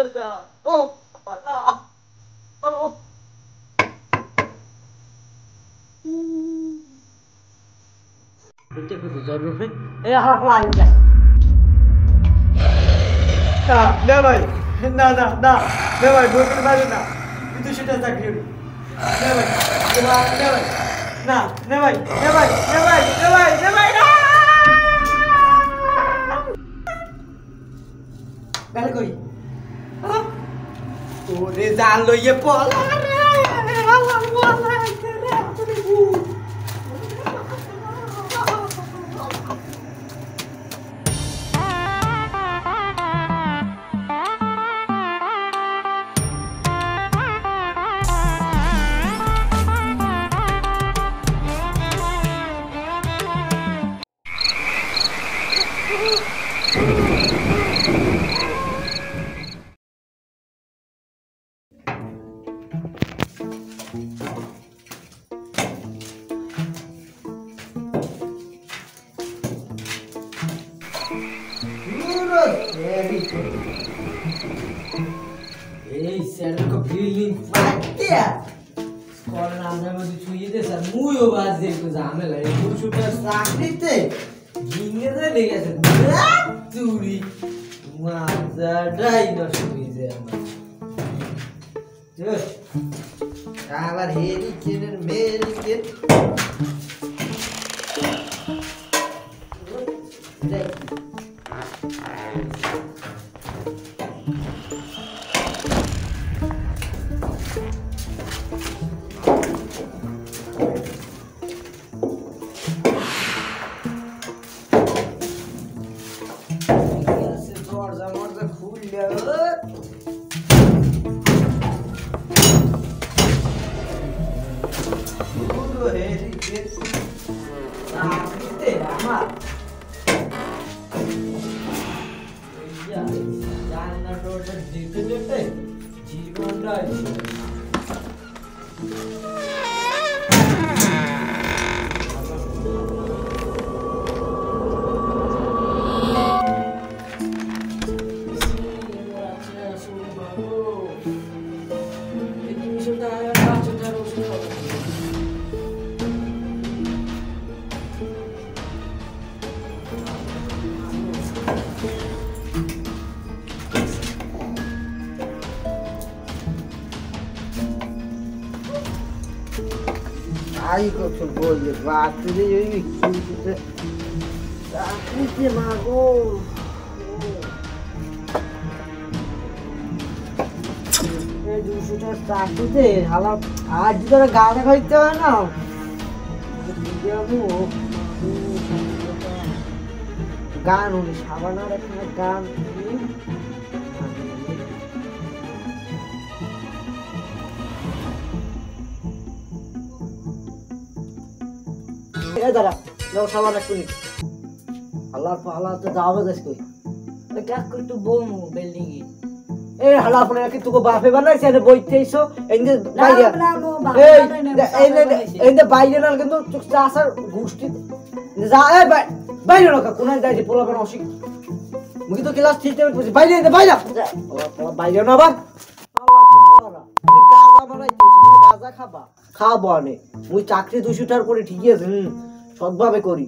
না ভাই না না না না ভাই বলতে পারে না কিন্তু সেটা চাকরি না ভাই না ভাই না না ভাই না ভাই না ভাই না ভাই না ভাই না বেলা কই ওরে জাল লইয়ে পলা রে আল্লাহ আল্লাহ রে তুমি এই স্যারের কো ফিলিং ফাটিয়া কোন আমরা মধ্যে ছুঁয়ে দে স্যার মুইও বাজে একটু ঝামেলা এই দুশুটার চাকরিতে গিনে দে লেগেছে চুরি মাজাটাই নষ্ট হয়ে যায় আমার আবার হেরি কেনের মেরি কেন Ai kok boleh batu dia ini kita sakit dia mago এই 200 টাকা চাকুতে হালা আজ তোরা গানে খাইতে হয় না গান উনি সাবানার একটা গান দাঁড়া যাও সাবান একটু নি আল্লাহ আল্লাহ তো যাওয়া যাস কই এটা একটু বমু বিল্ডিং এ হালা আপনি কি তোকে বাপে বানাইছে এনে বইতেইছো এনে বাইরে এই বাইরে না কিন্তু চুকটা আসার গোষ্ঠী যা এই বাইরে না কোন যাইছে পোলা বানা অসিক মুই তো ক্লাস 3 তে পড়ছি বাইরে বাইরে বাইরে না বা আল্লাহ তুমি গাজা বানাইতেছো না গাজা খাবা খাবো আনে মুই চাকরি 200 টাকা করে ঠিকই আছে সৎভাবে করি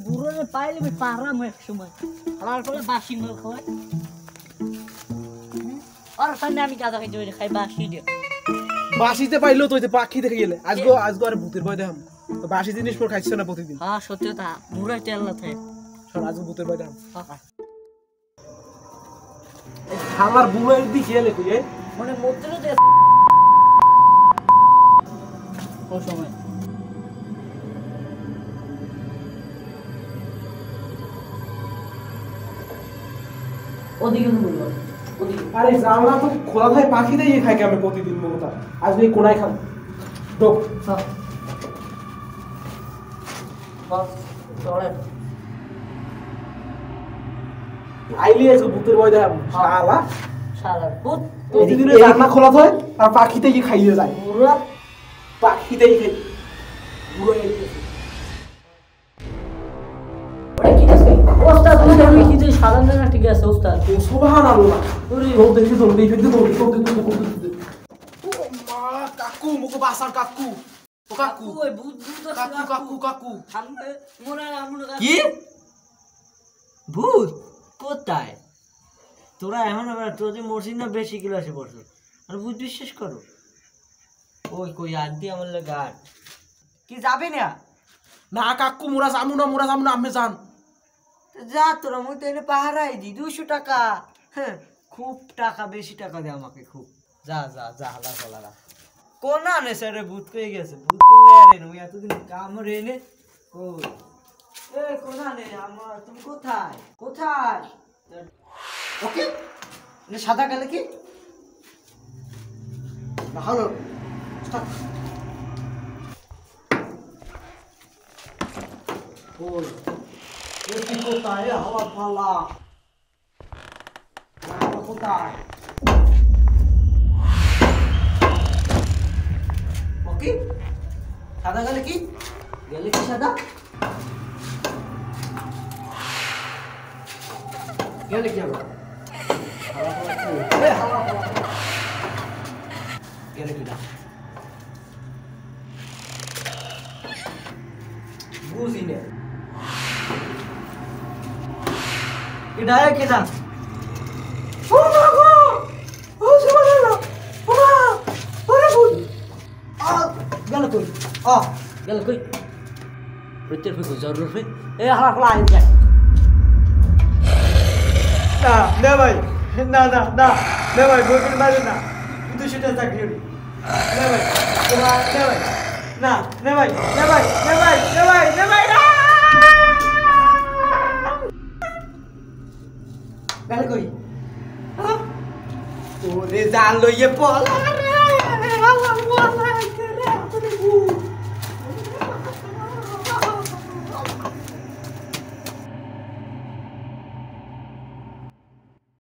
বুড়োরে পাইলে আমি পারাম এক সময় হালার পরে বাসি মাল খাওয়াই আর সামনে আমি গাজা খাই জয় খাই বাসি দে বাসিতে পাইলো তো পাখি দেখে গেলে আজগো আর ভূতের ভয় দেখাম বাসি জিনিস পর খাইছ না প্রতিদিন হ্যাঁ সত্যি কথা বুড়ো তেল না থাকে সর আজগো ভূতের ভয় দেখাম আমার বুড়োর দি খেলে কই মানে মধ্যে দে ও সময় ওদিকে বলবো আরে জানলা তো খোলা থাকে পাখি দিয়ে খাই আমি প্রতিদিন মমতা আজ এই কোনায় খাম ঢোক হ্যাঁ বাস চলে আইলি এসে ভূতের ভয় দেখাবো শালা শালা ভূত প্রতিদিন জানলা খোলা থাকে আর পাখিতে গিয়ে খাইয়ে যায় পুরো পাখিতেই খাই পুরো এই ওটা কি আছে ওস্তাদ তুমি কি সাধারণ না ঠিক আছে ওস্তাদ ও সুবহানাল্লাহ ও দেখি তো দেখি তো ও মা কাকু মুকো বাসার কাকু ও কাকু ওই ভূত ভূত কাকু কাকু কাকু কি ভূত কোথায় তোরা এখন আবার তোদের মসজিদ না বেশি ক্লাসে পড়ছো আর ভূত বিশ্বাস করো ওই কই আর দি আমার লাগে আর কি যাবে না না কাকু মোরা যামু না আমি জান যা তোরা মুই তো এনে পাহারাই দি 200 টাকা হ্যাঁ খুব টাকা বেশি টাকা দে আমাকে খুব যা যা যা হালা চলা কোন আনে স্যার ভূত কই গেছে ভূত কোলে আরে নই এতদিন কাম রেনে কই এ কোন আনে আমার তুমি কোথায় কোথায় ওকে না সাদা কালে কি না হলো স্টার্ট ওই এই কি কোথায় হাওয়া পালা কোথায় ওকে সাদা কালে কি গেলে কি সাদা গেলে কি হবে গেলে কি না বুঝি না এটা কেটা ও বাবা ও সুবহানাল্লাহ ও মা ওরে ভূত গেল কই গেল কই প্রত্যেক ফিকো জরুর ফে এ হালা হালা আইন যায় না না ভাই না না না না ভাই বউকে মারো না 200 টাকা চাকরি না ভাই তোমার না ভাই না না ভাই না ভাই না ভাই না ভাই না ভাই না গেল কই ওরে জান লইয়ে পলা রে আল্লাহ